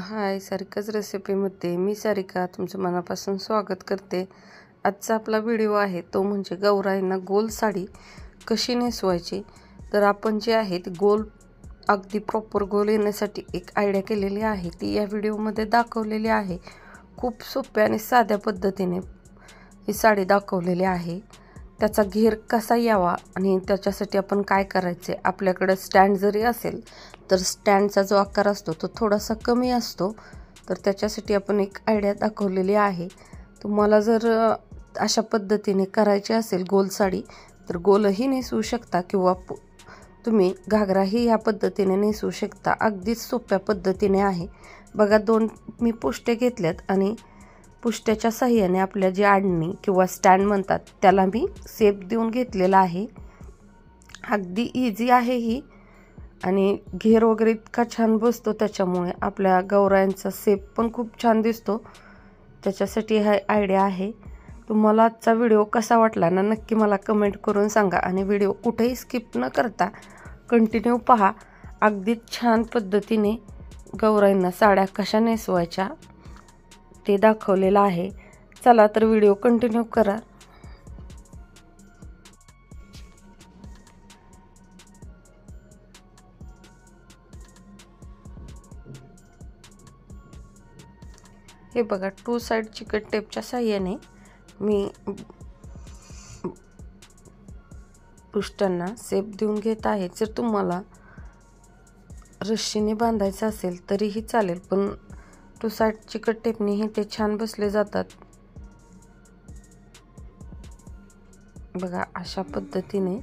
हाय, सारिकाच रेसिपीमध्ये मी सारिका तुमचं मनापासून स्वागत करते। आजचा आपला व्हिडिओ आहे तो म्हणजे गौराईंना गोल साडी कशी नेसवायची। तर आपण जे आहे ती गोल अगदी प्रॉपर गोल येण्यासाठी एक आयडिया केलेली आहे, ती या व्हिडिओमध्ये दाखवलेली आहे। खूप सोप्या आणि साध्या पद्धतीने ही साडी दाखवलेली आहे। त्याचा घेर कसा यावा आणि त्याच्यासाठी आपण काय करायचे, आपल्याकडे स्टँड जरी असेल तर स्टँडचा जो आकार असतो तो थोडासा कमी असतो, तर त्याच्यासाठी आपण एक आयडिया दाखवलेली आहे। तुम्हाला जर अशा पद्धतीने करायची असेल गोल साडी तर गोलही नेसवू शकता किंवा तुम्ही घागराही या पद्धतीने नेसवू शकता। अगदी सोप्या पद्धतीने आहे बघा। दोन मी पुष्ट्या घेतल्यात आणि पुष्ट्याच्या साहाय्याने आपल्या जी आडणी किंवा स्टँड म्हणतात त्याला मी शेप देऊन घेतलेला आहे। अगदी इझी आहे ही आणि घेर वगैरे इतका छान बसतो, त्याच्यामुळे आपल्या गौरायांचा शेप पण खूप छान दिसतो। त्याच्यासाठी हा आयडिया आहे। तुम्हाला आजचा व्हिडिओ कसा वाटला ना नक्की मला कमेंट करून सांगा आणि व्हिडिओ कुठेही स्किप न करता कंटिन्यू पहा। अगदी छान पद्धतीने गौराईंना साड्या कशा नेसवायच्या ते दाखवलेलं आहे। चला तर व्हिडिओ कंटिन्यू करा। हे बघा, 2 साइड चिकट टेपच्या साहाय्याने मी पुष्ट्यांना शेप देऊन घेत आहे। जर तुम्हाला रश्शीने बांधायचं असेल तरीही चालेल, पण 2 साइड चिकट टेपनेही ते छान बसले जातात। बघा, अशा पद्धतीने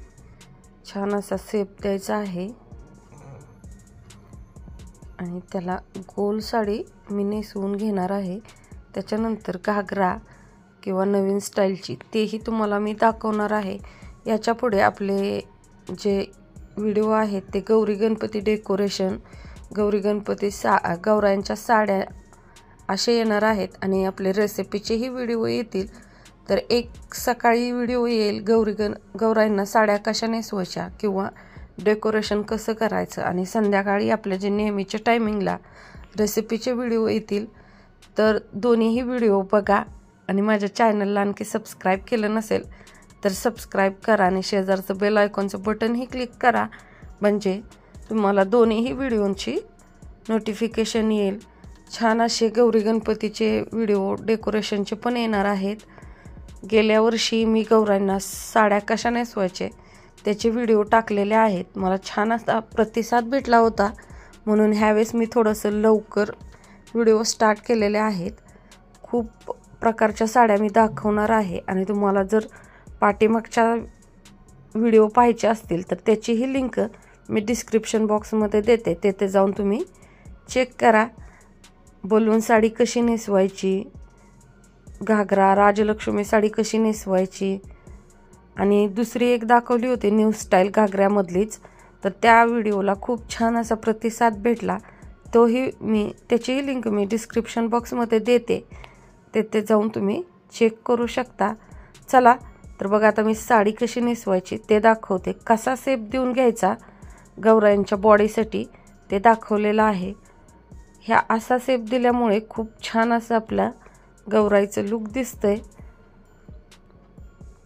छान असा शेप द्यायचा आहे आणि त्याला गोल साडी मी नेसवून घेणार आहे। त्याच्यानंतर घागरा किंवा नवीन स्टाईलची तेही तुम्हाला मी दाखवणार आहे। याच्या पुढे आपले जे व्हिडिओ आहेत ते गौरी गणपती डेकोरेशन, गौरी गणपती गौरायांच्या साड्या असे येणार आहेत आणि आपले रेसिपीचेही व्हिडिओ येतील। तर एक सकाळी व्हिडिओ येईल गौराईंना साड्या कशा नेसवायच्या किंवा डेकोरेशन कसं करायचं, आणि संध्याकाळी आपल्या जे नेहमीच्या टायमिंगला रेसिपीचे व्हिडिओ येतील। तर दोन्हीही व्हिडिओ बघा आणि माझ्या चॅनलला आणखी सबस्क्राईब केलं नसेल तर सबस्क्राईब करा आणि शेजारचं बेल आयकॉनचं बटनही क्लिक करा, म्हणजे तुम्हाला दोन्हीही व्हिडिओंची नोटिफिकेशन येईल। छान असे गौरी गणपतीचे व्हिडिओ डेकोरेशनचे पण येणार आहेत। गेल्या वर्षी मी गौराईंना साड्या कशा नेसवायचे त्याचे व्हिडिओ टाकलेले आहेत, मला छान असा प्रतिसाद भेटला होता, म्हणून ह्यावेळेस मी थोडंसं लवकर व्हिडिओ स्टार्ट केलेले आहेत। खूप प्रकारच्या साड्या मी दाखवणार आहे आणि तुम्हाला जर पाठीमागच्या व्हिडिओ पाहायचे असतील तर त्याचीही लिंक मी डिस्क्रिप्शन बॉक्समध्ये देते, तेथे जाऊन तुम्ही चेक करा। बलून साडी कशी नेसवायची, घागरा राजलक्ष्मी साडी कशी नेसवायची, आणि दुसरी एक दाखवली होती न्यू स्टाईल घागऱ्यामधलीच, तर त्या व्हिडिओला खूप छान असा प्रतिसाद भेटला। त्याचीही लिंक मी डिस्क्रिप्शन बॉक्समध्ये देते, तेथे जाऊन तुम्ही चेक करू शकता। चला तर बघा, आता मी साडी कशी नेसवायची ते दाखवते। कसा शेप देऊन घ्यायचा गौराईंच्या बॉडीसाठी ते दाखवलेलं आहे। ह्या असा शेप दिल्यामुळे खूप छान असं आपल्या गौराईचं लुक दिसतंय।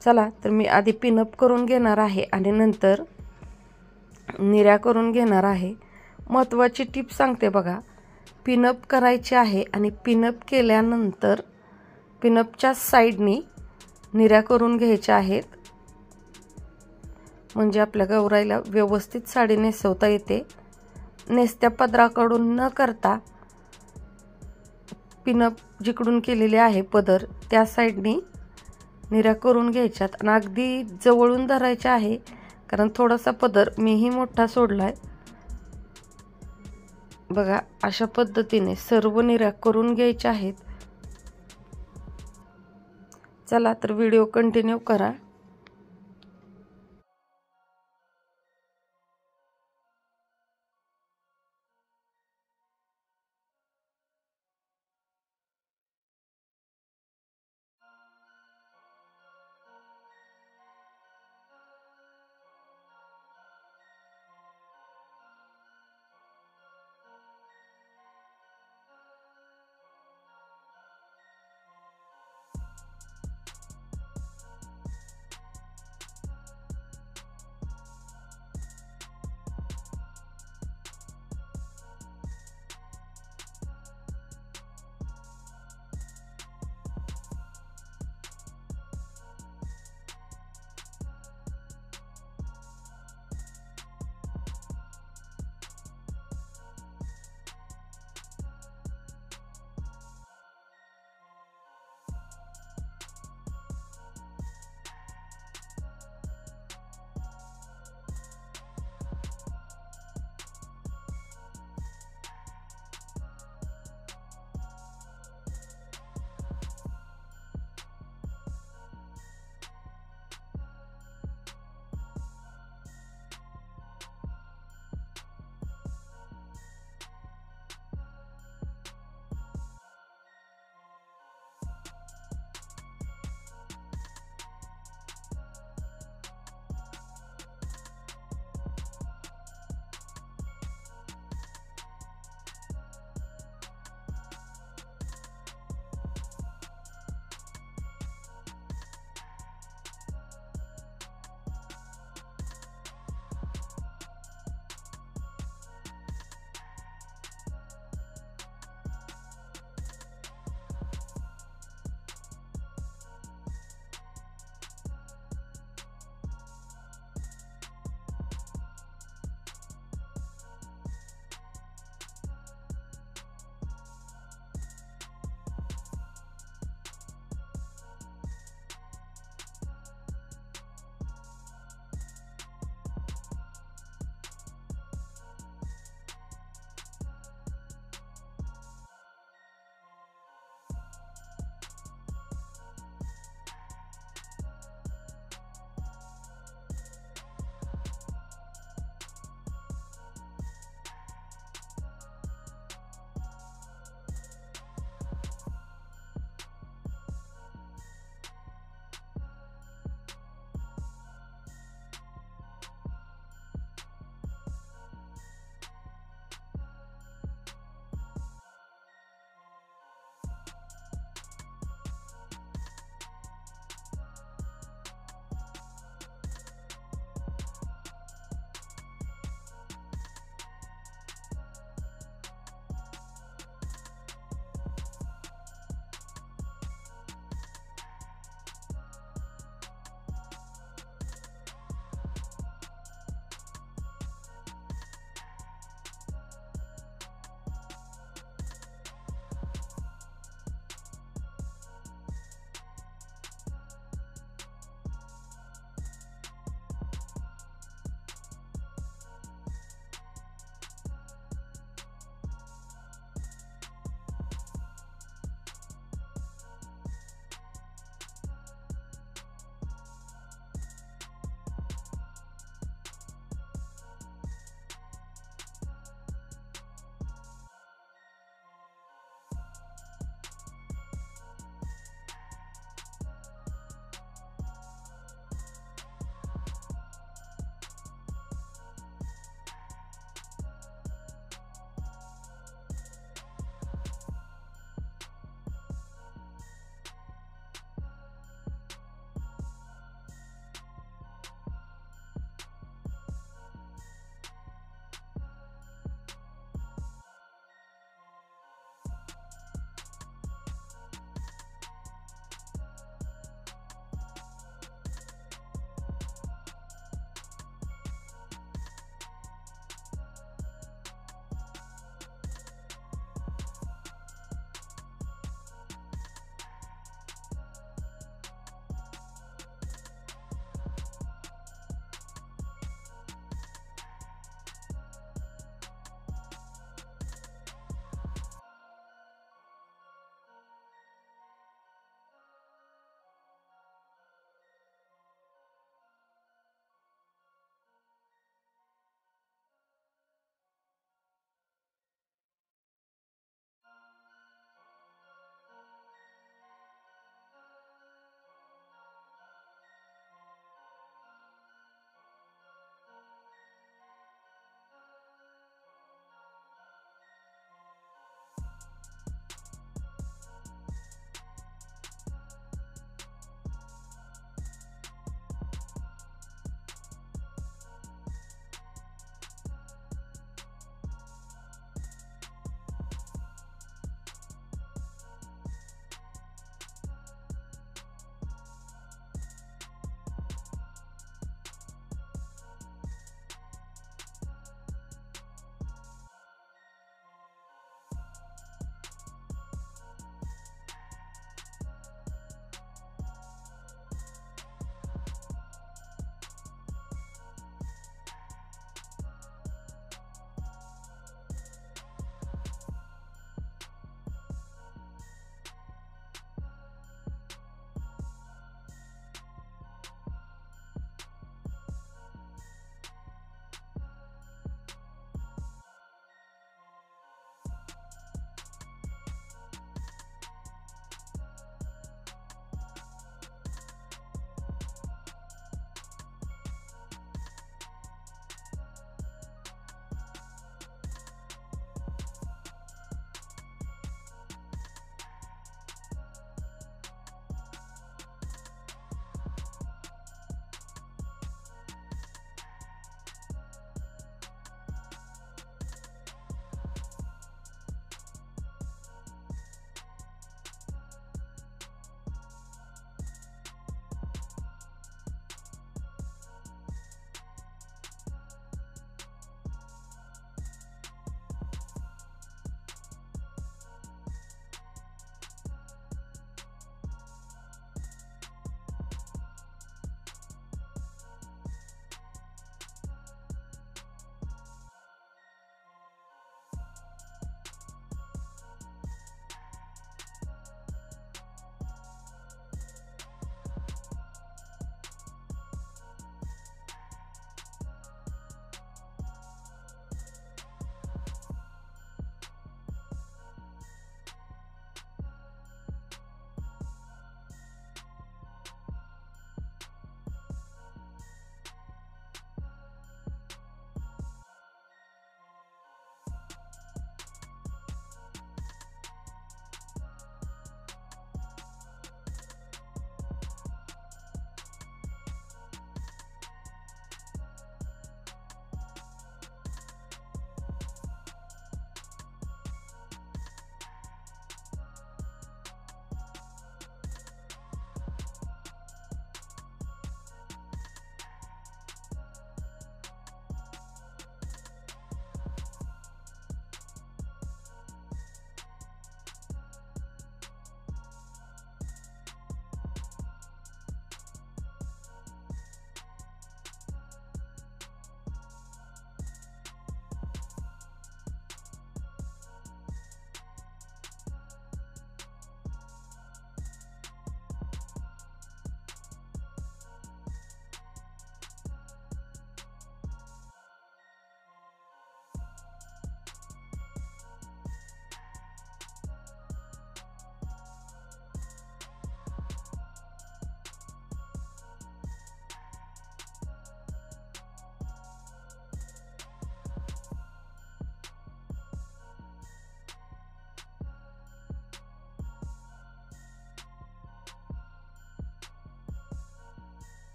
चला तर मी आधी पिनअप करून घेणार आहे आणि नंतर निऱ्या करून घेणार आहे। महत्त्वाची टिप सांगते बघा, पिनअप करायची आहे आणि पिनअप केल्यानंतर पिनअपच्या साईडनी निऱ्या करून घ्यायच्या आहेत, म्हणजे आपल्या गौराईला व्यवस्थित साडी नेसवता येते। नेसत्या पदराकडून न करता पिनअप जिकडून केलेले आहे पदर त्या साईडनी निऱ्या करून घ्यायच्यात आणि अगदी जवळून धरायच्या आहे, कारण थोडासा पदर मीही मोठा सोडलाय। बघा, अशा पद्धतीने सर्व निऱ्या करून घ्यायच्या आहेत। चला तर व्हिडिओ कंटिन्यू करा।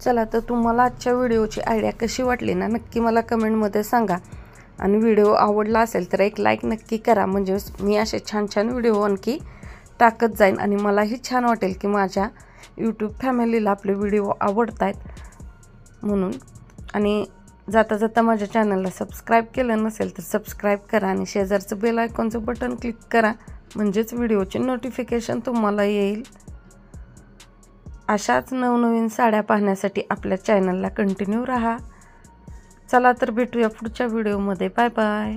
चला तर तुम्हाला आजच्या व्हिडिओची आयडिया कशी वाटली ना नक्की मला कमेंटमध्ये सांगा आणि व्हिडिओ आवडला असेल तर एक लाईक नक्की करा, म्हणजे मी असे छान छान व्हिडिओ आणखी टाकत जाईन आणि मलाही छान वाटेल की माझ्या यूट्यूब फॅमिलीला आपले व्हिडिओ आवडत आहेत म्हणून. आणि जाता जाता माझ्या चॅनलला सबस्क्राईब केलं नसेल तर सबस्क्राईब करा आणि शेजारचं बेल आयकॉनचं बटन क्लिक करा, म्हणजेच व्हिडिओचे नोटिफिकेशन तुम्हाला येईल. अशाच नवनवीन साड्या पाहण्यासाठी आपल्या चॅनलला कंटिन्यू राहा. चला तर भेटूया पुढच्या व्हिडिओमध्ये. Bye bye.